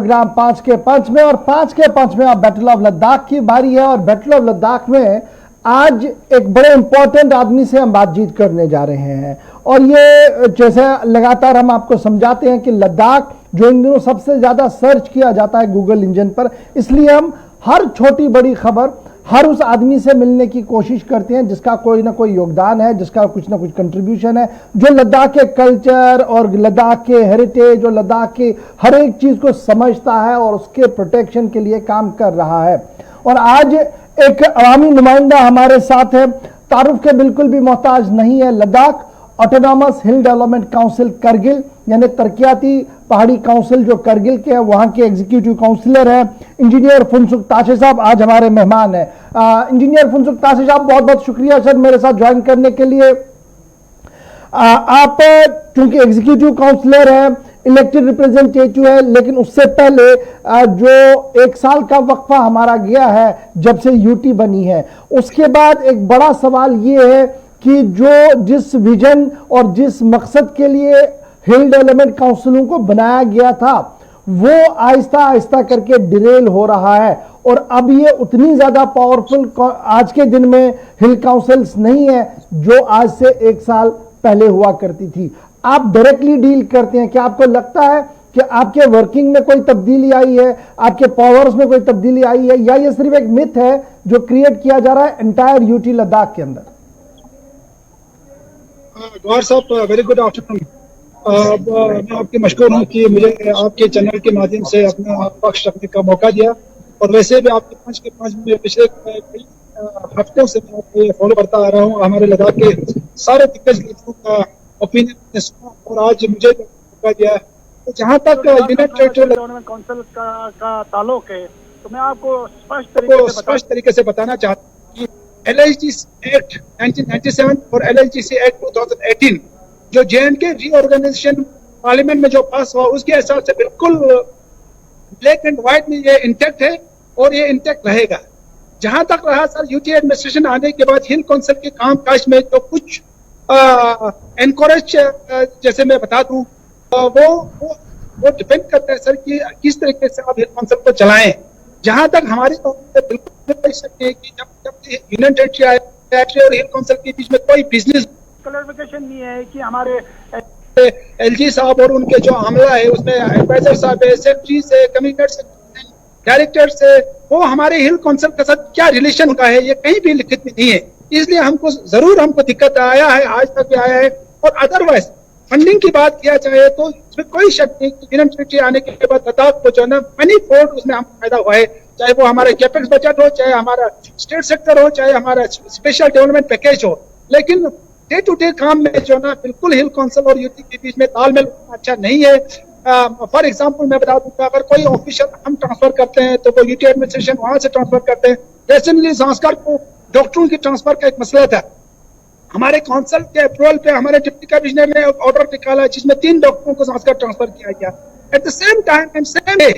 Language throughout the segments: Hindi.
प्रोग्राम 5 के 5 में, और 5 के 5 में अब बैटल ऑफ लद्दाख की बारी है। और बैटल ऑफ लद्दाख में आज एक बड़े इंपॉर्टेंट आदमी से हम बातचीत करने जा रहे हैं। और ये जैसे लगातार हम आपको समझाते हैं कि लद्दाख जो इन दिनों सबसे ज्यादा सर्च किया जाता है गूगल इंजन पर, इसलिए हम हर छोटी बड़ी खबर हर उस आदमी से मिलने की कोशिश करते हैं जिसका कोई ना कोई योगदान है, जिसका कुछ ना कुछ कंट्रीब्यूशन है, जो लद्दाख के कल्चर और लद्दाख के हेरिटेज और लद्दाख की हर एक चीज को समझता है और उसके प्रोटेक्शन के लिए काम कर रहा है। और आज एक अवामी नुमाइंदा हमारे साथ है, तारुफ के बिल्कुल भी मोहताज नहीं है। लद्दाख ऑटोनॉमस हिल डेवलपमेंट काउंसिल करगिल यानी तरक्याती पहाड़ी काउंसिल जो करगिल के है, वहां के एग्जीक्यूटिव काउंसिलर है इंजीनियर फुनसुक ताशे साहब, आज हमारे मेहमान है। इंजीनियर फुनसुक ताशे साहब, बहुत बहुत शुक्रिया सर मेरे साथ ज्वाइन करने के लिए। आप चूंकि एग्जीक्यूटिव काउंसिलर है, इलेक्टेड रिप्रेजेंटेटिव है, लेकिन उससे पहले जो 1 साल का वक्फा हमारा गया है जब से यूटी बनी है, उसके बाद एक बड़ा सवाल ये है कि जो जिस विजन और जिस मकसद के लिए हिल डेवलपमेंट काउंसिलों को बनाया गया था वो आहिस्ता आहिस्ता करके डिरेल हो रहा है। और अब ये उतनी ज्यादा पावरफुल आज के दिन में हिल काउंसिल्स नहीं है जो आज से 1 साल पहले हुआ करती थी। आप डायरेक्टली डील करते हैं, क्या आपको लगता है कि आपके वर्किंग में कोई तब्दीली आई है, आपके पावर्स में कोई तब्दीली आई है, या ये सिर्फ एक मिथ है जो क्रिएट किया जा रहा है एंटायर यूटी लद्दाख के अंदर? गौर साहब, वेरी गुड आफ्टरनून। मैं आपके मशकूर हूँ कि मुझे आपके चैनल के माध्यम से अपना पक्ष रखने का मौका दिया। और वैसे भी आपके 5 के 5 में पिछले कई हफ्तों से मैं आपको फॉलो करता आ रहा हूँ। हमारे लद्दाख के सारे दिग्गज लोगों का ओपिनियन सुना और आज मुझे मौका दिया। तो जहाँ तक यूनाइटेड डेवलपमेंट काउंसिल का ताल्लुक है, तो मैं आपको स्पष्ट तरीके से बताना चाहता हूँ कि LHDC एक्ट 1997 और LHDC एक्ट 2018 जो J&K रीऑर्गेनाइजेशन पार्लियामेंट में जो पास हुआ, उसके हिसाब से बिल्कुल ब्लैक एंड व्हाइट में ये इंटैक्ट है और ये इंटैक्ट रहेगा। जहां तक रहा सर यूटी एडमिनिस्ट्रेशन आने के बाद हिल काउंसिल के काम काज में जो कुछ एनकरेज जैसे मैं बता दूं, वो डिपेंड करता है सर कि किस तरीके से आप हिल काउंसिल को चलाएं। जहां तक हमारी बिल्कुल कह सकते हैं कि जब यूनियन टेरिटरी और हिल काउंसिल के बीच में कोई बिजनेस क्लैरिफिकेशन नहीं है कि हमारे एलजी साहब और उनके जो आमला है उसमें एडवाइजर साहब है, सेक्रेटरी से, कमिश्नर से, डायरेक्टर से, वो हमारे हिल काउंसिल के साथ क्या रिलेशन का है ये कहीं भी लिखित में नहीं है। इसलिए हमको दिक्कत आया है, आज तक भी आया है। और अदरवाइज फंडिंग की बात किया जाए तो इसमें कोई शक नहीं कि यूनियन टेरिटरी आने के बाद लद्दाख को जो है मनी फोर्ड उसमें हमको फायदा हुआ है, चाहे वो हमारा कैपेक्स बजट हो, चाहे हमारा स्टेट सेक्टर हो, चाहे हमारा स्पेशल डेवलपमेंट पैकेज हो। लेकिन डे टू डे काम में जो ना बिल्कुल हिल काउंसिल और यूटी के बीच में तालमेल अच्छा नहीं है। फॉर एग्जांपल मैं बता दूं, अगर कोई ऑफिशियल हम ट्रांसफर करते हैं तो वो यूटी एडमिनिस्ट्रेशन वहां से ट्रांसफर करते हैं। रिसेंटली संस्कार को डॉक्टरों की ट्रांसफर का एक मसला था, हमारे काउंसिल के अप्रूवल पे हमारे डिप्टी कमिश्नर ने ऑर्डर निकाला जिसमें 3 डॉक्टरों को संस्कार ट्रांसफर किया गया। At the same time and same day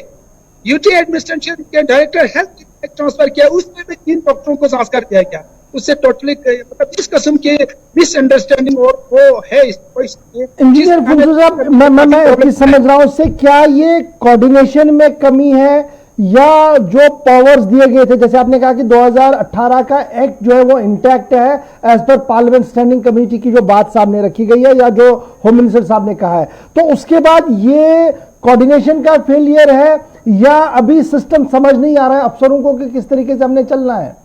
UT administration के डायरेक्टर हेल्थ ट्रांसफर किया, उसमें भी 3 डॉक्टरों को संस्कार दिया गया। उससे टोटली मतलब इस किस्म के मिसअंडरस्टैंडिंग और वो है। इंजीनियर फुनसुक साहब, मैं समझ रहा हूँ उससे क्या ये कोऑर्डिनेशन में कमी है या जो पावर्स दिए गए थे, जैसे आपने कहा कि 2018 का एक्ट जो है वो इंटैक्ट है as per parliament standing committee की जो बात सामने रखी गई है या जो होम मिनिस्टर साहब ने कहा है, तो उसके बाद ये कोऑर्डिनेशन का फेलियर है या अभी सिस्टम समझ नहीं आ रहा है अफसरों को कि किस तरीके से हमने चलना है?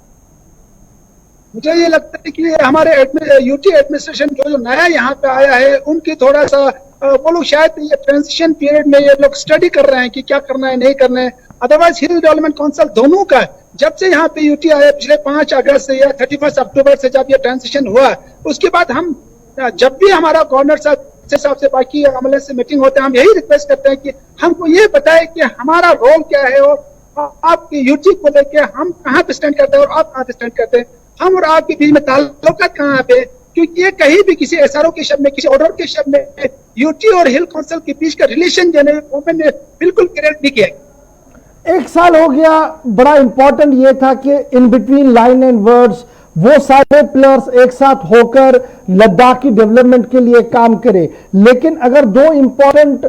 मुझे ये लगता है कि हमारे यूटी एडमिनिस्ट्रेशन जो नया यहाँ पे आया है उनकी थोड़ा सा वो लोग शायद ये ट्रांजिशन पीरियड में ये लोग स्टडी कर रहे हैं कि क्या करना है नहीं करना है। अदरवाइज हिल डेवलपमेंट काउंसिल दोनों का जब से यहाँ पे यूटी आया पिछले 5 अगस्त से या 31 अक्टूबर से जब ये ट्रांजिशन हुआ, उसके बाद हम जब भी हमारा गवर्नर साहब से बाकी अमले से मीटिंग होते हैं, हम यही रिक्वेस्ट करते हैं कि हमको ये बताए कि हमारा रोल क्या है और आपके यूटी को लेके हम कहाँ पे स्टैंड करते हैं और आप कहाँ पे स्टैंड करते हैं, हम और आपके बीच में ताल्लुकात कहाँ पे, क्योंकि ये कहीं भी किसी एसआरओ के शब्द में, किसी ऑर्डर के शब्द में यूटी और हिल काउंसिल के बीच का रिलेशन जो है गवर्नमेंट ने बिल्कुल क्लियर नहीं किया। 1 साल हो गया, बड़ा इंपॉर्टेंट ये था कि in between line and words वो सारे प्लेयर्स एक साथ होकर लद्दाख की डेवलपमेंट के लिए काम करें। लेकिन अगर दो इंपॉर्टेंट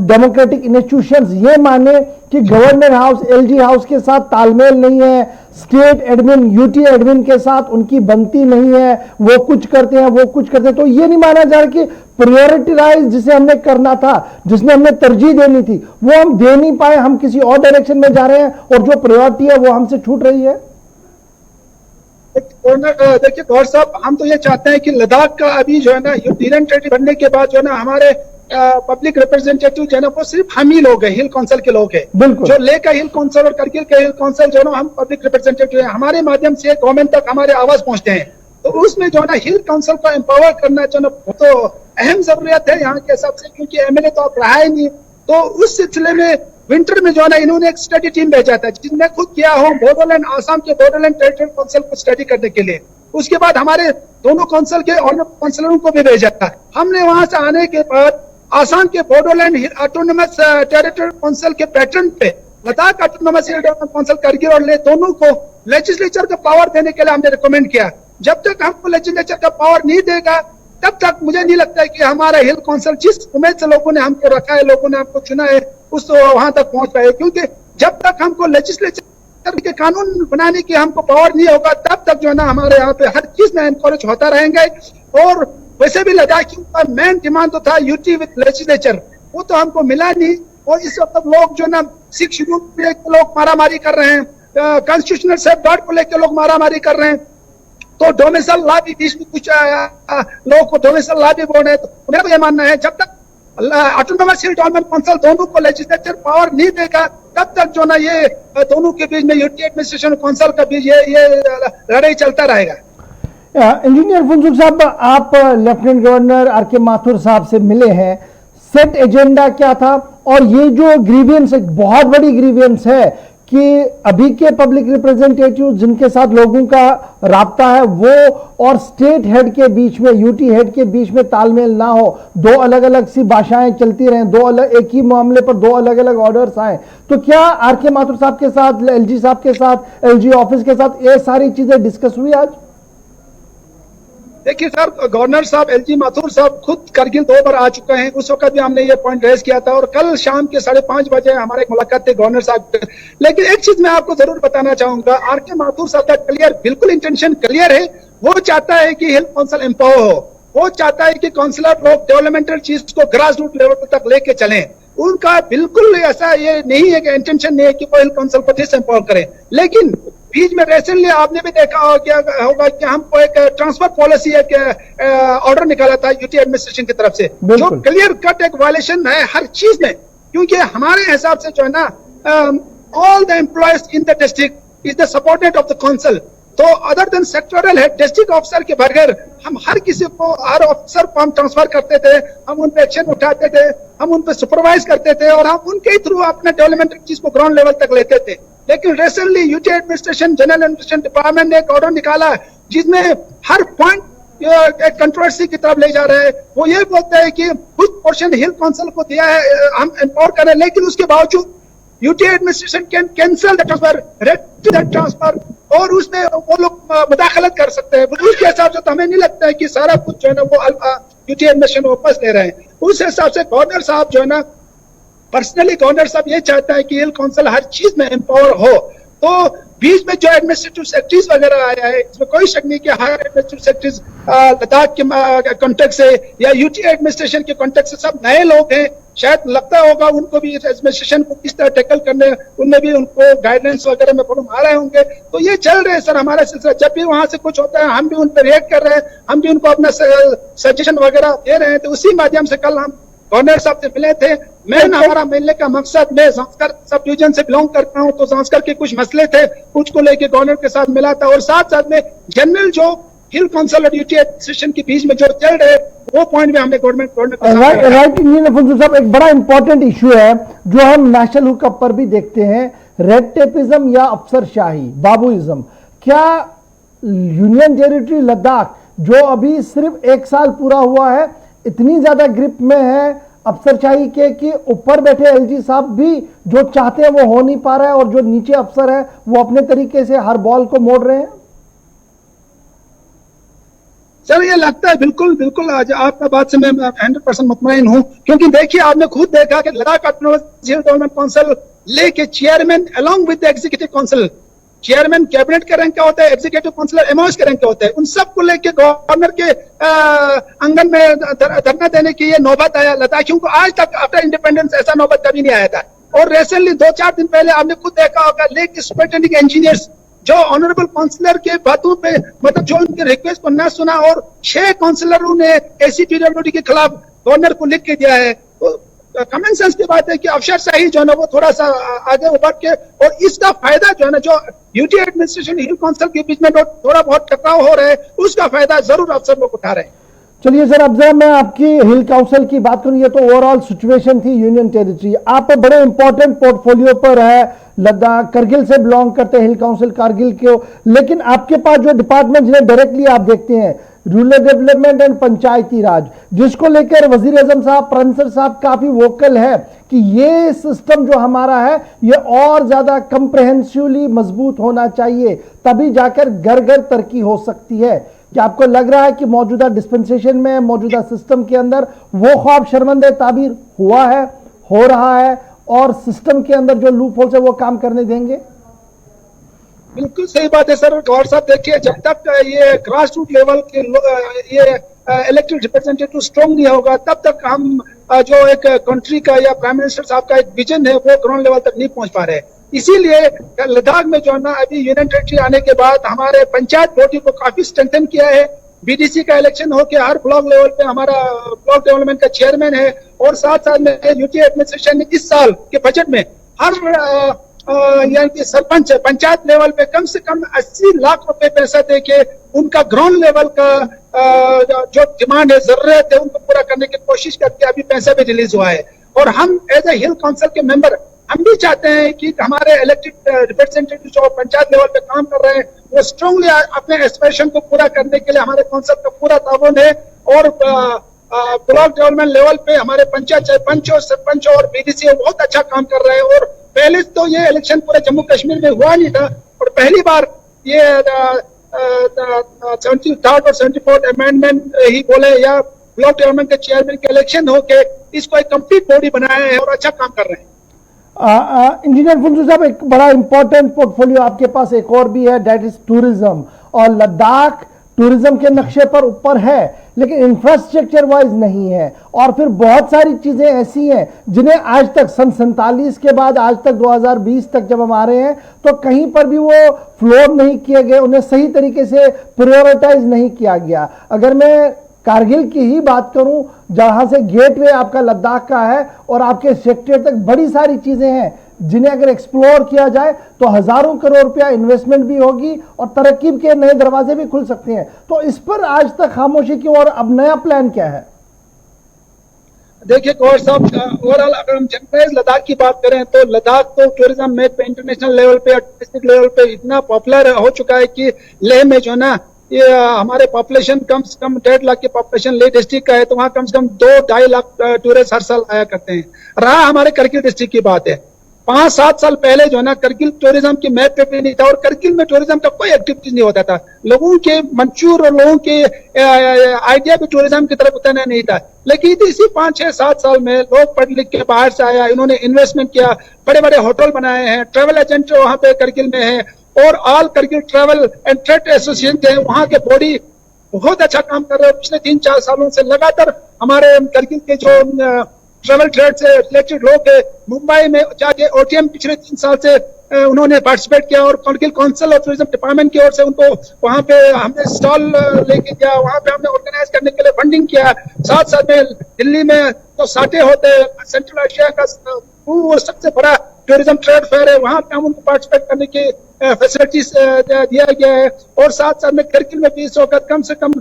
डेमोक्रेटिक इंस्टीट्यूशंस ये माने कि गवर्नर हाउस एलजी हाउस के साथ तालमेल नहीं है, स्टेट एडमिन यूटी एडमिन के साथ उनकी बनती नहीं है, वो कुछ करते हैं वो कुछ करते हैं, तो ये नहीं माना जा रहा कि प्रायोरिटाइज जिसे हमने करना था, जिसमें हमने तरजीह देनी थी, वो हम दे नहीं पाए, हम किसी और डायरेक्शन में जा रहे हैं और जो प्रायोरिटी है वो हमसे छूट रही है। देखिए गौर साहब, हम तो ये चाहते हैं कि लद्दाख का अभी जो है ना यूनियन टेरिटरी बनने के बाद जो है ना हमारे पब्लिक रिप्रेजेंटेटिव जो है ना वो सिर्फ हम ही लोग हैं, हिल काउंसिल के लोग हैं। जो लेह का हिल काउंसिल और करगिल का हिल काउंसिल जो है ना हम पब्लिक रिप्रेजेंटेटिव हैं, हमारे माध्यम से गवर्नमेंट तक हमारे आवाज पहुंचते हैं। तो उसमें जो है ना हिल काउंसिल को एम्पावर करना जो है ना तो अहम जरूरियत है यहाँ के हिसाब से, क्योंकि एमएलए तो आप रहा ही नहीं। तो उस सिलसिले में विंटर में जो है ना इन्होंने एक स्टडी टीम भेजा था, जिसमें खुद किया हूँ बोडोलैंड आसाम के बोडोलैंड टेरिटोरियल काउंसिल को स्टडी करने के लिए। उसके बाद हमारे दोनों काउंसिल के और काउंसिलरों को भी भेजा था। हमने वहां से आने के बाद आसाम के बोडोलैंड ऑटोनोमस टेरिटोरियल काउंसिल के पैटर्न पे Ladakh autonomous development council Kargil और लेह दोनों को लेजिस्लेचर का पावर देने के लिए हमने रिकमेंड किया। जब तक हमको लेजिस्लेचर का पावर नहीं देगा तब तक मुझे नहीं लगता है कि हमारा हिल काउंसिल जिस उम्मीद से लोगों ने हमको रखा है, लोगों ने हमको चुना है, उस वहां तक पहुंच पाए। क्योंकि जब तक हमको लेजिस्लेचर के कानून बनाने की हमको पावर नहीं होगा तब तक जो है ना हमारे यहाँ पे हर चीज में एनकरेज होता रहेंगे। और वैसे भी लद्दाखियों का मेन डिमांड तो था यूटी विद लेजिस्लेचर, वो तो हमको मिला नहीं। और इस वक्त लोग जो ना सिख शेड्यूल को लेकर लोग मारामारी कर रहे हैं, कॉन्स्टिट्यूशनल सेफ गार्ड को लेकर लोग मारामारी कर रहे हैं। तो डोमिसाइल लॉ भी बीच में कुछ लोगों को डोमिसाइल लॉ भी बोल रहे हैं। तो मेरा ये मानना है जब तक ऑटोनोमस हिल डेवलपमेंट काउंसिल दोनों को लेजिस्लेचर पावर नहीं देगा तब तक जो ना ये दोनों के बीच में यूटी एडमिनिस्ट्रेशन काउंसिल का बीच ये लड़ाई चलता रहेगा। इंजीनियर फुनसुक साहब, आप लेफ्टिनेंट गवर्नर आर के माथुर साहब से मिले हैं, सेट एजेंडा क्या था? और ये जो ग्रीवियंस एक बहुत बड़ी ग्रीवियंस है कि अभी के पब्लिक रिप्रेजेंटेटिव जिनके साथ लोगों का राब्ता है वो और स्टेट हेड के बीच में, यूटी हेड के बीच में तालमेल ना हो, दो अलग अलग सी भाषाएं चलती रहें, दो अलग एक ही मामले पर दो अलग अलग ऑर्डर्स आए। तो क्या आर के माथुर साहब के साथ, एलजी साहब के साथ, एलजी ऑफिस के साथ ये सारी चीजें डिस्कस हुई आज? देखिए सर, गवर्नर साहब एलजी माथुर साहब खुद करगिल 2 बार आ चुके हैं, उस वक्त भी हमने ये पॉइंट रेज किया था। और कल शाम के 5:30 बजे हमारे एक मुलाकात थे गवर्नर साहब। लेकिन एक चीज मैं आपको जरूर बताना चाहूंगा, आर के माथुर साहब का क्लियर, बिल्कुल इंटेंशन क्लियर है। वो चाहता है कि हिल काउंसिल एम्पावर हो, वो चाहता है कि काउंसिलर लोग डेवलपमेंटल चीज को ग्रास रूट लेवल तक लेके चलें। उनका बिल्कुल ऐसा ये नहीं है कि इंटेंशन नहीं है कि वो हिल काउंसिल को डिसएम्पावर करें। लेकिन बीच में रिसेंटली आपने भी देखा होगा कि हमको एक ट्रांसफर पॉलिसी एक ऑर्डर निकाला था यूटी एडमिनिस्ट्रेशन की तरफ से, जो क्लियर कट एक वायलेशन है हर चीज में। क्योंकि हमारे हिसाब से जो है ना all the employees in the district is the subordinate of the council. तो other than sectoral head, district officer के बगैर हम हर किसी को, हर ऑफिसर को हम ट्रांसफर करते थे, हम उन पे एक्शन उठाते थे, हम उन पे सुपरवाइज करते थे और हम उनके थ्रू अपने डेवलपमेंट चीज को ग्राउंड लेवल तक लेते थे। लेकिन recently UT administration, general administration department ने एक ऑर्डर निकाला जिसमें हर पॉइंट एक कंट्रोवर्सी की तरफ ले जा रहे हैं। वो ये बोलते हैं कि कुछ पोर्शन हिल काउंसिल को दिया है, हम एम्पावर करें, लेकिन उसके बावजूद UT administration can cancel the transfer, rate that transfer, और उसमें वो लोग मुदाखलत कर सकते हैं। उसके हिसाब से तो हमें नहीं लगता है कि सारा कुछ जो है ना वो यूटी एडमिनिस्ट्रेशन वापस ले रहे हैं। उस हिसाब से गवर्नर साहब जो है ना, पर्सनली गवर्नर साहब ये चाहता है कि हिल काउंसिल हर चीज में एम्पावर हो। तो बीच में जो एडमिनिस्ट्रेटिव सेक्रेटरीज वगैरह आया है, इसमें कोई शक नहीं कि हायर एडमिनिस्ट्रेटिव सेक्रेटरीज लद्दाख के कॉन्टेक्ट से या यूटी एडमिनिस्ट्रेशन के कॉन्टेक्ट से सब नए लोग हैं। शायद लगता होगा उनको भी एडमिनिस्ट्रेशन को किस तरह टैकल करने, उनमें भी उनको गाइडेंस वगैरह में प्रॉब्लम आ रहे होंगे। तो ये चल रहे हैं सर हमारा सिलसिला। जब भी वहां से कुछ होता है हम भी उन पर रिएक्ट कर रहे हैं, हम भी उनको अपना सजेशन वगैरह दे रहे हैं। तो उसी माध्यम से कल हम गवर्नर साहब से मिले थे। मेन हमारा मिलने का मकसद, मैं संस्कार सब डिवीजन से बिलोंग करता हूं, तो संस्कार के कुछ मसले थे, कुछ को लेके गवर्नर के साथ मिला था। और साथ साथ में जनरल जो हिल काउंसिल और यूटी एडमिनिस्ट्रेशन के बीच में जो चल रहे वो पॉइंट में हमने गवर्नमेंट राइट इंजीनियर फुनसुक साहब, एक बड़ा इंपॉर्टेंट इश्यू है जो हम नेशनल हुकअप पर भी देखते हैं, रेड टेपिज्म या अफसरशाही, बाबूइज्म। क्या यूनियन टेरिटरी लद्दाख जो अभी सिर्फ 1 साल पूरा हुआ है इतनी ज्यादा ग्रिप में है अफसरशाही के कि ऊपर बैठे एलजी साहब भी जो चाहते हैं वो हो नहीं पा रहा है और जो नीचे अफसर है वो अपने तरीके से हर बॉल को मोड़ रहे हैं? सर ये लगता है बिल्कुल बिल्कुल, आज आपका बात से मैं 100% मुतमईन हूँ, क्योंकि देखिए आपने खुद देखा कि लद्दाख ऑटोनॉमस डेवलपमेंट काउंसिल लेके chairman along with the executive council, chairman cabinet का रैंक क्या होता है, एग्जीक्यूटिव काउंसिलर एमओएस का रैंक क्या होता है, उन सबको लेके गवर्नर के आंगन में धरना देने की ये नौबत आया। लद्दाखियों को आज तक आफ्टर इंडिपेंडेंस ऐसा नौबत कभी नहीं आया था। और रिसेंटली 2-4 दिन पहले आपने खुद देखा होगा लेक सुपरिटेंडिंग इंजीनियर्स जो ऑनरेबल काउंसिलर के बातों पे मतलब जो उनके रिक्वेस्ट को न सुना और 6 काउंसिलरों ने एसीपीडब्ल्यूडी के खिलाफ गवर्नर को लिख के दिया है। तो कॉमन सेंस की बात है कि अफसरशाही जो है ना वो थोड़ा सा आगे उभर के, और इसका फायदा जो है ना जो यूटी एडमिनिस्ट्रेशन हिल काउंसिल के बीच में थोड़ा बहुत टकराव हो रहा है उसका फायदा जरूर अफसर लोग उठा रहे हैं। चलिए सर, अब जरा मैं आपकी हिल काउंसिल की बात करूं, ये तो ओवरऑल सिचुएशन थी यूनियन टेरिटरी। आप बड़े इंपॉर्टेंट पोर्टफोलियो पर है, लद्दाख करगिल से बिलोंग करते हैं हिल काउंसिल कारगिल के, लेकिन आपके पास जो डिपार्टमेंट जिन्हें डायरेक्टली आप देखते हैं रूरल डेवलपमेंट एंड पंचायती राज, जिसको लेकर वजीर आजम साहब प्रिंसर साहब काफी वोकल है कि ये सिस्टम जो हमारा है ये और ज्यादा कंप्रहेंसिवली मजबूत होना चाहिए, तभी जाकर घर घर तरक्की हो सकती है। क्या आपको लग रहा है कि मौजूदा डिस्पेंसेशन में, मौजूदा सिस्टम के अंदर वो ख्वाब शर्मंदे ताबीर हुआ है, हो रहा है, और सिस्टम के अंदर जो लूप होल्स है वो काम करने देंगे? बिल्कुल सही बात है सर। गौर साहब देखिए, जब तक ये ग्रास रूट लेवल के ये इलेक्टेड रिप्रेजेंटेटिव स्ट्रॉन्ग नहीं होगा तब तक हम जो एक कंट्री का या प्राइम मिनिस्टर साहब का एक विजन है वो ग्राउंड लेवल तक नहीं पहुंच पा रहे। इसीलिए लद्दाख में जो है ना अभी यूनियन टेरिटरी आने के बाद हमारे पंचायत बॉडी को काफी स्ट्रेंथन किया है। बीडीसी का इलेक्शन होकर हर ब्लॉक लेवल पे हमारा ब्लॉक डेवलपमेंट का चेयरमैन है, और साथ साथ में यूटी एडमिनिस्ट्रेशन ने इस साल के बजट में हर यानी कि सरपंच पंचायत लेवल पे कम से कम 80 लाख रुपए पैसा देके उनका ग्राउंड लेवल का जो डिमांड है, जरूरत है, उनको पूरा करने की कोशिश करके अभी पैसा भी रिलीज हुआ है। और हम एज ए हिल काउंसिल के मेंबर हम भी चाहते हैं कि हमारे इलेक्टेड रिप्रेजेंटेटिव जो पंचायत लेवल पे काम कर रहे हैं वो स्ट्रांगली अपने एस्पिरेशन को पूरा करने के लिए हमारे काउंसिल का पूरा ताउन है। और ब्लॉक डेवलपमेंट लेवल पे हमारे पंचायत पंच और सरपंच और बीडीसी बहुत अच्छा काम कर रहे हैं। और पहले तो ये इलेक्शन पूरे जम्मू कश्मीर में हुआ नहीं था, और पहली बार ये 73rd और 74th अमेंडमेंट ही बोले या ब्लॉक डेवलपमेंट के चेयरमैन के इलेक्शन होके इसको एक कंप्लीट बॉडी बनाया है और अच्छा काम कर रहे हैं। इंजीनियर फुनसू साहब, एक बड़ा इंपॉर्टेंट पोर्टफोलियो आपके पास एक और भी है, दैट इज टूरिज्म, और लद्दाख टूरिज्म के नक्शे पर ऊपर है लेकिन इंफ्रास्ट्रक्चर वाइज नहीं है। और फिर बहुत सारी चीजें ऐसी हैं जिन्हें आज तक सन 47 के बाद आज तक 2020 तक जब हम आ रहे हैं तो कहीं पर भी वो फ्लोर नहीं किए गए, उन्हें सही तरीके से प्रायोरिटाइज नहीं किया गया। अगर मैं कारगिल की ही बात करूं, जहां से गेटवे आपका लद्दाख का है और आपके सेक्टर तक बड़ी सारी चीजें हैं जिन्हें अगर एक्सप्लोर किया जाए तो हजारों करोड़ रुपया इन्वेस्टमेंट भी होगी और तरक्की के नए दरवाजे भी खुल सकते हैं। तो इस पर आज तक खामोशी क्यों, और अब नया प्लान क्या है? देखिए गौर साहब, ओवरऑल अगर हम जनरलाइज लद्दाख की बात करें तो लद्दाख तो टूरिज्म में इंटरनेशनल लेवल पे, डिस्ट्रिक्ट लेवल पे इतना पॉपुलर हो चुका है कि लेह में जो है ना ये हमारे पॉपुलेशन कम से कम 1.5 लाख की पॉपुलेशन लेह डिस्ट्रिक्ट का है, तो वहाँ कम से कम 2-2.5 लाख टूरिस्ट हर साल आया करते हैं। रहा हमारे करगिल डिस्ट्रिक्ट की बात है, 5-7 साल पहले जो है ना करगिल टूरिज्म की मैप पे भी नहीं था, और करगिल में टूरिज्म का कोई एक्टिविटीज नहीं होता था। लोगों के मंशूर और लोगों के आइडिया भी टूरिज्म की तरफ उतना नहीं था। लेकिन इसी 5-6-7 साल में लोग पढ़ लिख के बाहर से आया, इन्होंने इन्वेस्टमेंट किया, बड़े बड़े होटल बनाए हैं, ट्रेवल एजेंट वहां पे करगिल में है, और all Kargil travel and trade association है वहां के बॉडी बहुत अच्छा काम कर रहे हैं। पिछले 3-4 सालों से लगातार हमारे करगिल के जो ट्रेवल ट्रेड से रिलेटेड लोग है मुंबई में जाके ओटीएम पिछले 3 साल से उन्होंने पार्टिसिपेट किया, और करगिल काउंसिल और टूरिज्म डिपार्टमेंट की ओर से उनको वहां पे हमने स्टॉल लेके गया, वहां पे हमने ऑर्गेनाइज करने के लिए फंडिंग किया। साथ साथ में दिल्ली में तो साटे होते हैं, सेंट्रल एशिया का वो सबसे बड़ा टूरिज्म ट्रेड फेयर है, वहां पे हम उनको पार्टिसिपेट करने की फैसिलिटीज दिया गया है। और साथ साथ में करगिल में भी इस वक्त कम से कम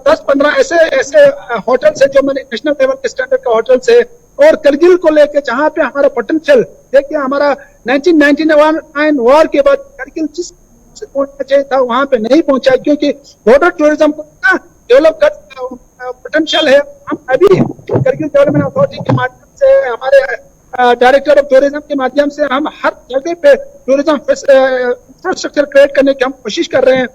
10-15 ऐसे होटल्स है जो मैंने नेशनल लेवल के स्टैंडर्ड का होटल्स है। और करगिल को लेकर जहां पे हमारा पोटेंशियल देखिए, हमारा 1991 वॉर के बाद करगिल जिस पहुंचना चाहिए था वहां पे नहीं पहुंचा, क्योंकि बॉर्डर टूरिज्म को इतना डेवलप कर पोटेंशियल है। हम अभी करगिल डेवलपमेंट अथॉरिटी के माध्यम से, हमारे डायरेक्टर ऑफ टूरिज्म के माध्यम से हम हर जगह पे टूरिज्म इंफ्रास्ट्रक्चर क्रिएट करने की हम कोशिश कर रहे हैं।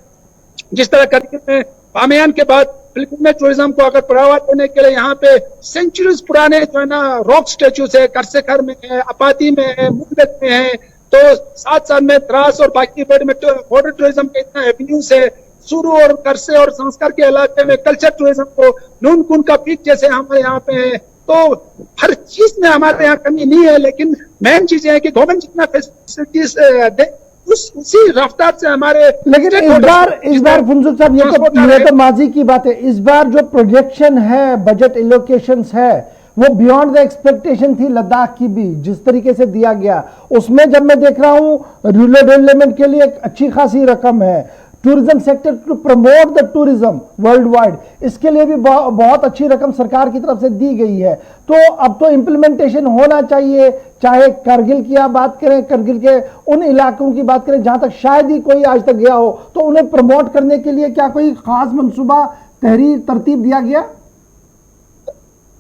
जिस तरह करगिल में बामियान के बाद फिलीपीन में टूरिज्म को अगर बढ़ावा देने के लिए यहाँ पे सेंचुरीज पुराने जो है ना रॉक स्टेच्यूज है, करसेखर में है, अपाती में है, मुगबेत में है, तो साथ साथ में द्रास और बाकी बॉर्डर टूरिज्म के इतना एवेन्यूज है। सुरू और करसे और संस्कार के इलाके में कल्चर टूरिज्म को नून कून का पीक जैसे हमारे यहाँ पे है, तो हर चीज में हमारे यहाँ कमी नहीं है। लेकिन मेन चीज है कि गवर्नमेंट जितना फैसिलिटीज दे उसी रफ्तार से हमारे, लेकिन इस बार फुनसुक साहब ये तो माजी की बात है। इस बार जो प्रोजेक्शन है, बजट एलोकेशंस है, वो बियॉन्ड द एक्सपेक्टेशन थी लद्दाख की भी, जिस तरीके से दिया गया उसमें जब मैं देख रहा हूं रूरल डेवलपमेंट के लिए एक अच्छी खासी रकम है, tourism sector to promote the tourism worldwide, इसके लिए भी बहुत अच्छी रकम सरकार की तरफ से दी गई है। तो अब तो इंप्लीमेंटेशन होना चाहिए, चाहे करगिल की आप बात करें, करगिल के उन इलाकों की बात करें जहां तक शायद ही कोई आज तक गया हो, तो उन्हें प्रमोट करने के लिए क्या कोई खास मंसूबा तरतीब दिया गया?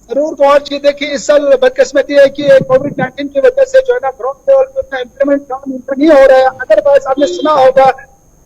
जरूर। और चीज देखिए, इस साल बदकिस्मती है कि कोविड-19 की वजह से जो है ना ग्राउंड लेवल पे उतना इम्प्लीमेंट काम नहीं हो रहा है। अदरवाइज आपने सुना होगा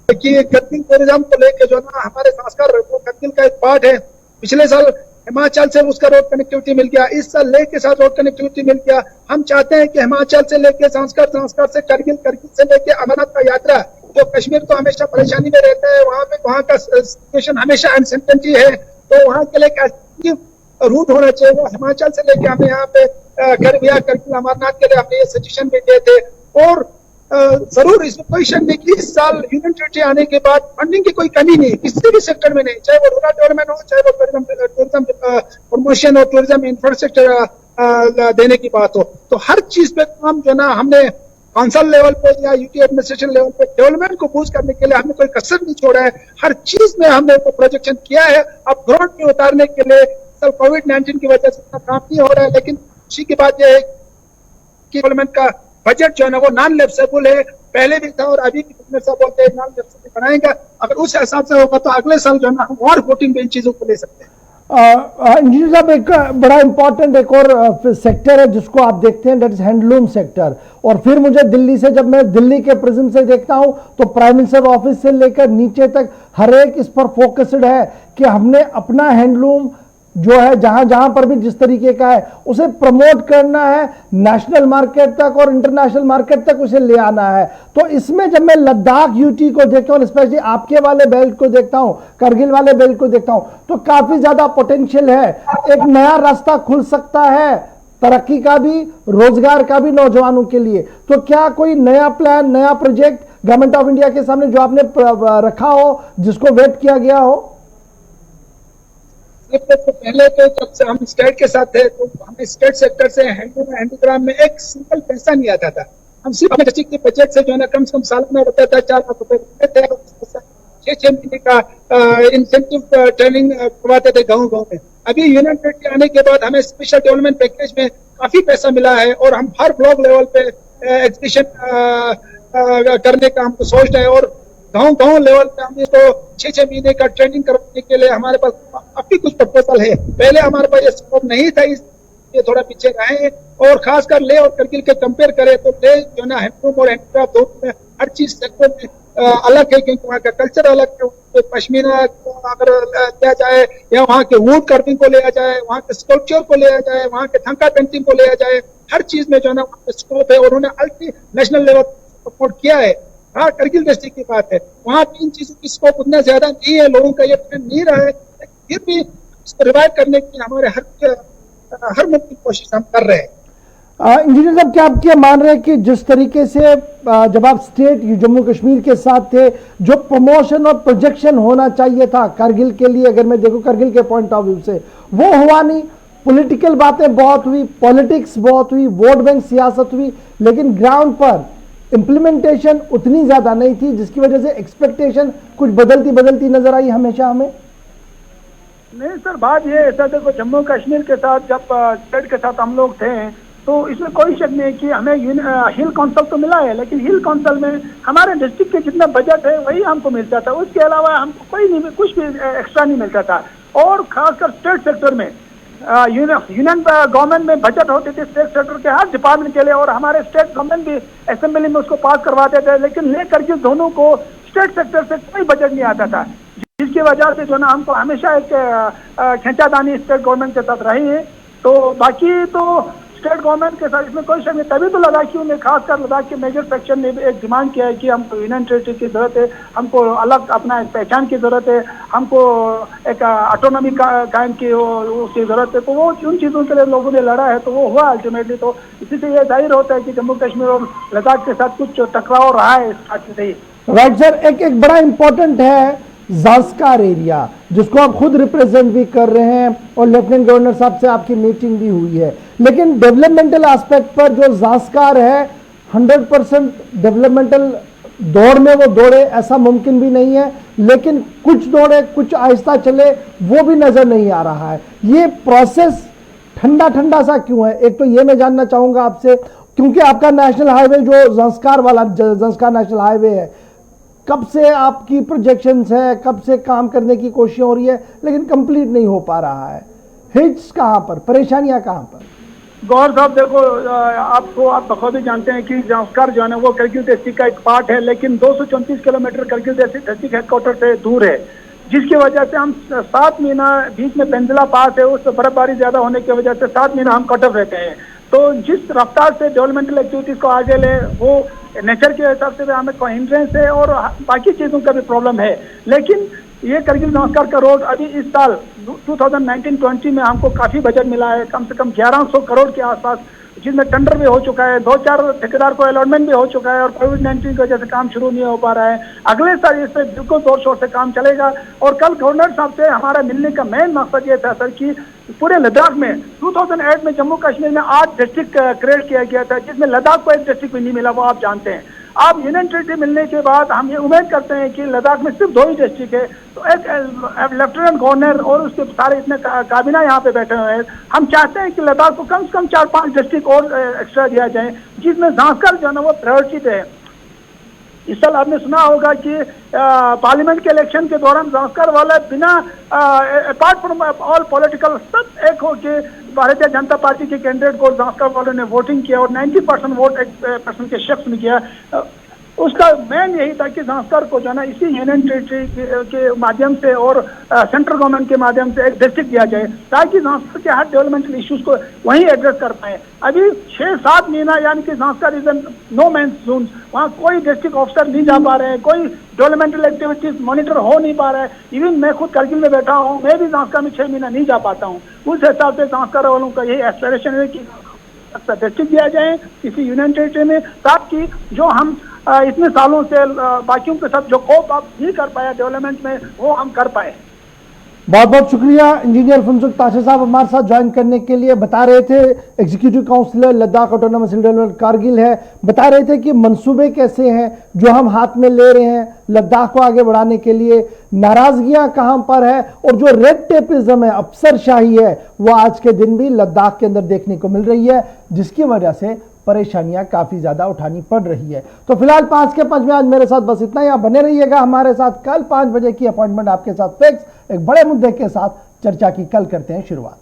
कि करगिल टूरिज्म को लेकर जो ना हमारे संस्कार करगिल का एक पार्ट है। पिछले साल हिमाचल से उसका रोड कनेक्टिविटी मिल गया, इस साल लेह के साथ रोड कनेक्टिविटी मिल गया। हम चाहते हैं कि हिमाचल से लेके संस्कार, संस्कार से करगिल, करगिल से लेके अमरनाथ का यात्रा, जो कश्मीर तो हमेशा परेशानी में रहता है, वहां का सिचुएशन हमेशा अनसर्टेनिटी है, तो वहां के लिए रूट होना चाहिए। वो हिमाचल से लेके हमें यहाँ पे करगिल, अमरनाथ के लिए हमने ये सजेशन भी दिए थे। और जरूर इसमें कोई शक नहीं कि इस साल यूनियन टेरिटरी आने के बाद फंडिंग की कोई कमी नहीं, किसी भी सेक्टर में नहीं, चाहे वो रूरल डेवलपमेंट हो, चाहे वो टूरिज्म प्रमोशन हो, टूरिज्म इंफ्रास्ट्रक्चर देने की बात हो, तो हर चीज पे काम जो ना हमने काउंसिल लेवल पे या यूटी एडमिनिस्ट्रेशन लेवल पे डेवलपमेंट को बूस्ट करने के लिए हमने कोई कसर नहीं छोड़ा है। हर चीज में हमने प्रोजेक्शन किया है। अब ग्राउंड में उतारने के लिए कोविड-19 की वजह से इतना काम नहीं हो रहा है, लेकिन खुशी की बात यह है कि डेवलपमेंट का बजट जो है ना वो नॉन लैप्सेबल है, पहले भी था और अभी भी बोलते हैं नॉन लैप्सेबल बनाएंगे। अगर उस हिसाब से होगा तो अगले साल जो है ना हम और वोटिंग इन चीजों को ले सकते हैं। इंजीनियर साहब, एक बड़ा इंपॉर्टेंट एक और सेक्टर है जिसको आप देखते हैं, दैट इज हैंडलूम सेक्टर। और फिर मुझे दिल्ली से, जब मैं दिल्ली के प्रिज्म से देखता हूं तो प्राइम मिनिस्टर ऑफिस से लेकर नीचे तक हर एक इस पर फोकस्ड है कि हमने अपना हैंडलूम जो है जहां जहां पर भी जिस तरीके का है उसे प्रमोट करना है, नेशनल मार्केट तक और इंटरनेशनल मार्केट तक उसे ले आना है। तो इसमें जब मैं लद्दाख यूटी को देखता हूं, स्पेशली आपके वाले बेल्ट को देखता हूं, करगिल वाले बेल्ट को देखता हूं, तो काफी ज्यादा पोटेंशियल है। एक नया रास्ता खुल सकता है तरक्की का भी, रोजगार का भी नौजवानों के लिए। तो क्या कोई नया प्लान, नया प्रोजेक्ट गवर्नमेंट ऑफ इंडिया के सामने जो आपने रखा हो, जिसको वेट किया गया हो? पहले तो जब से हम स्टेट के साथ थे तो हमें स्टेट सेक्टर से हैंडीक्राफ्ट में एक सिंपल पैसा नहीं आता था। हम सिर्फ अपने डिस्ट्रिक्ट के बजट से जो है ना कम से कम सालाना होता था 4 लाख रुपए थे, 6 महीने का इंसेंटिव ट्रेनिंग करवाते थे गाँव में। अभी यूनियन टेरिटरी आने के बाद हमें स्पेशल डेवलपमेंट पैकेज में काफी पैसा मिला है और हम हर ब्लॉक लेवल पे एग्जीबिशन करने का हमको सोच रहे हैं। और गांव लेवल पे हम इसको 6 महीने का ट्रेनिंग करवाने के लिए हमारे पास अभी कुछ प्रपोजल है। पहले हमारे पास ये स्कोप नहीं था, इसलिए थोड़ा पीछे रहे हैं। और खासकर ले और करगिल के कंपेयर करें तो ले जो ना हैंडलूम और हैंडक्राफ्ट दोनों में हर चीज सेक्टर में अलग है, क्योंकि वहाँ का कल्चर अलग है। पश्मीना को अगर लिया जाए या वहाँ के वुड कार्विंग को लिया जाए, वहाँ के स्कल्पचर को लिया जाए, वहाँ के थंका पेंटिंग को लिया जाए, हर चीज में जो है ना वहाँ पे स्कोप है और उन्होंने अल्टी नेशनल लेवल सपोर्ट किया है। हाँ, करगिल डिस्ट्रिक्ट की बात है, वहाँ भी इन चीजों की स्कोप उतना ज्यादा नहीं है, लोगों का ये ट्रेंड नहीं रहा है, फिर भी इसको रिवाइव करने की हमारे हर मुमकिन कोशिश हम कर रहे हैं। इंजीनियर साहब, क्या आप क्या मान रहे हैं कि जिस तरीके से जब आप स्टेट जम्मू कश्मीर के साथ थे, जो प्रमोशन और प्रोजेक्शन होना चाहिए था करगिल के लिए, अगर मैं देखूं करगिल के पॉइंट ऑफ व्यू से, वो हुआ नहीं। पॉलिटिकल बातें बहुत हुई, पॉलिटिक्स बहुत हुई, वोट बैंक सियासत हुई, लेकिन ग्राउंड पर इंप्लीमेंटेशन उतनी ज्यादा नहीं थी, जिसकी वजह से एक्सपेक्टेशन कुछ बदलती नजर आई हमेशा हमें। नहीं सर, बात ये ऐसा देखो, जम्मू कश्मीर के साथ जब स्टेट के साथ हम लोग थे तो इसमें कोई शक नहीं है कि हमें हिल काउंसिल तो मिला है, लेकिन हिल काउंसिल में हमारे डिस्ट्रिक्ट के जितना बजट है वही हमको मिलता था, उसके अलावा हमको कोई नहीं, कुछ भी एक्स्ट्रा नहीं मिलता था। और खासकर स्टेट सेक्टर में यूनियन गवर्नमेंट में बजट होते थे स्टेट सेक्टर के हर डिपार्टमेंट के लिए, और हमारे स्टेट गवर्नमेंट भी असेंबली में उसको पास करवाते थे, लेकिन ले करके दोनों को स्टेट सेक्टर से कोई बजट नहीं आता था। जिसकी वजह से जो ना हमको हमेशा एक खींचातानी स्टेट गवर्नमेंट के साथ रही है। तो बाकी तो स्टेट गवर्नमेंट के साथ इसमें कोई शक नहीं। तभी तो लद्दाखियों ने, खासकर लद्दाख के मेजर सेक्शन ने भी एक डिमांड किया है कि हमको यूनियन टेरिटरी की जरूरत है, हमको अलग अपना एक पहचान की जरूरत है, हमको एक ऑटोनॉमी कायम की उसकी जरूरत है। तो वो उन चीज़ों के लिए लोगों ने लड़ा है, तो वो हुआ अल्टीमेटली। तो इसी से ये जाहिर होता है कि जम्मू कश्मीर और लद्दाख के साथ कुछ टकराव रहा है स्टार्टिंग से ही। राइट सर, एक बड़ा इंपॉर्टेंट है ज़ास्कार एरिया, जिसको आप खुद रिप्रेजेंट भी कर रहे हैं और लेफ्टिनेंट गवर्नर साहब से आपकी मीटिंग भी हुई है। लेकिन डेवलपमेंटल एस्पेक्ट पर जो ज़ास्कार है 100% डेवलपमेंटल दौड़ में वो दौड़े ऐसा मुमकिन भी नहीं है, लेकिन कुछ दौड़े कुछ आहिस्ता चले वो भी नज़र नहीं आ रहा है। ये प्रोसेस ठंडा ठंडा सा क्यों है? एक तो ये मैं जानना चाहूँगा आपसे, क्योंकि आपका नेशनल हाईवे जो ज़ास्कार वाला ज़ास्कार नेशनल हाईवे है, कब से आपकी प्रोजेक्शंस है, कब से काम करने की कोशिश हो रही है, लेकिन कंप्लीट नहीं हो पा रहा है। हिट्स कहाँ पर, परेशानियां कहाँ पर? गौर साहब देखो, आप बखूबी जानते हैं कि ज़ास्कार जो है ना वो करगिल डिस्ट्रिक्ट का एक पार्ट है, लेकिन 234 किलोमीटर करगिल डिस्ट्रिक्ट हेडक्वार्टर से दूर है, जिसकी वजह से हम 7 महीना बीच में पेंजिला पास है, उस बर्फबारी ज्यादा होने की वजह से 7 महीना हम कट ऑफ रहते हैं। तो जिस रफ्तार से डेवलपमेंटल एक्टिविटीज को आगे ले, वो नेचर के हिसाब से भी हमें कोई हिंड्रेंस है और बाकी चीज़ों का भी प्रॉब्लम है। लेकिन ये करगिल ज़ास्कार का रोड अभी इस साल 2019-20 में हमको काफ़ी बजट मिला है, कम से कम 1100 करोड़ के आसपास, जिसमें टेंडर भी हो चुका है, 2-4 ठेकेदार को अलॉटमेंट भी हो चुका है, और कोविड-19 की वजह से काम शुरू नहीं हो पा रहा है। अगले साल इस पर बिल्कुल जोर शोर से काम चलेगा। और कल गवर्नर साहब से हमारा मिलने का मेन मकसद ये था सर कि पूरे लद्दाख में 2008 में जम्मू कश्मीर में 8 डिस्ट्रिक्ट क्रिएट किया गया था, जिसमें लद्दाख को एक डिस्ट्रिक्ट भी नहीं मिला, वो आप जानते हैं। अब यूनियन टेरिटरी मिलने के बाद हम ये उम्मीद करते हैं कि लद्दाख में सिर्फ 2 ही डिस्ट्रिक्ट है, तो एक लेफ्टिनेंट गवर्नर और उसके सारे इतने काबिना यहाँ पे बैठे हुए हैं। हम चाहते हैं कि लद्दाख को कम से कम 4-5 डिस्ट्रिक्ट और एक्स्ट्रा दिया जाए, जिसमें ज़ास्कर जो है ना वो प्रायोरिटी पे है। इस साल आपने सुना होगा कि पार्लियामेंट के इलेक्शन के दौरान ज़ास्कर वाले बिना अपार्ट फ्रॉम ऑल पॉलिटिकल सब एक हो के भारतीय जनता पार्टी के कैंडिडेट को ज़ास्कर वालों ने वोटिंग किया और 90% वोट एक पर्सन के शख्स ने किया। उसका मेन यही था कि ज़ास्कर को जो है ना इसी यूनियन टेरिटरी के माध्यम से और सेंट्रल गवर्नमेंट के माध्यम से एक डिस्ट्रिक्ट दिया जाए, ताकि ज़ास्कर के हर डेवलपमेंटल इश्यूज को वहीं एड्रेस कर पाए। अभी 6-7 महीना यानी कि ज़ास्कर इज नो मैन जोन, वहाँ कोई डिस्ट्रिक्ट ऑफिसर नहीं जा पा रहे हैं, कोई डेवलपमेंटल एक्टिविटीज मॉनिटर हो नहीं पा रहा है। इवन मैं खुद करगिल में बैठा हूँ, मैं भी ज़ास्कर में 6 महीना नहीं जा पाता हूँ। उस हिसाब से ज़ास्कर वालों का यही एस्पिरेशन है कि डिस्ट्रिक्ट दिया जाए किसी यूनियन टेरिटरी में, ताकि जो हम इतने सालों से बाकियों के साथ जो कोप आप नहीं कर पाया डेवलपमेंट में, वो हम कर पाए। बहुत बहुत शुक्रिया इंजीनियर फुनसुक ताशा साहब हमारे साथ ज्वाइन करने के लिए। बता रहे थे executive councillor Ladakh autonomous development Kargil है, बता रहे थे कि मंसूबे कैसे हैं जो हम हाथ में ले रहे हैं लद्दाख को आगे बढ़ाने के लिए, नाराजगियां कहां पर है, और जो रेड टेपिज्म है, अफसरशाही है, वो आज के दिन भी लद्दाख के अंदर देखने को मिल रही है, जिसकी वजह से परेशानियां काफी ज्यादा उठानी पड़ रही है। तो फिलहाल 5 के 5 में आज मेरे साथ बस इतना ही। आप बने रहिएगा हमारे साथ, कल 5 बजे की अपॉइंटमेंट आपके साथ फिक्स, एक बड़े मुद्दे के साथ चर्चा की कल करते हैं शुरुआत।